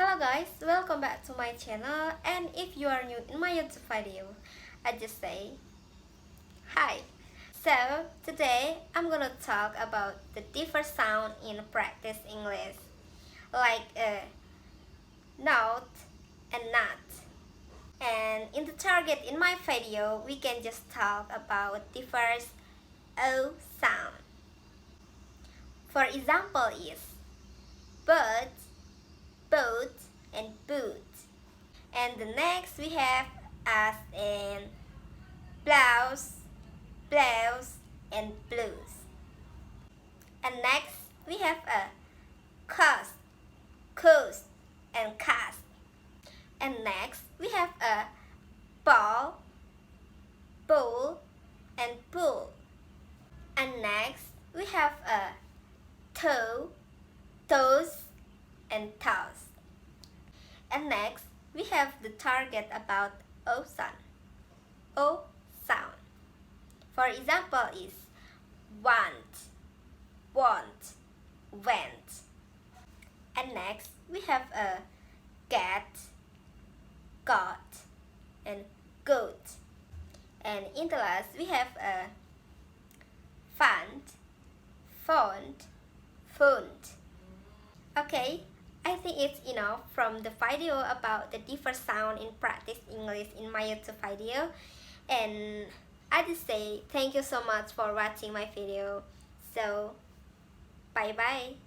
Hello guys, welcome back to my channel, and if you are new in my YouTube video, I just say hi. So today I'm gonna talk about the different sound in practice English, like note and not. And in the target in my video, we can just talk about the first O sound. For example is bird, boat, and boot. And the next we have as in blouse, and blues. And next we have a coast, and cast. And next we have a ball, bowl, and pool. And next we have a toes, and toes. And next we have the target about O sound. For example is want, went. And next we have a get, got, and goat. And in the last we have a fund, font. Okay, I think it's enough from the video about the different sound in practice English in my YouTube video. And I just say thank you so much for watching my video. So bye bye.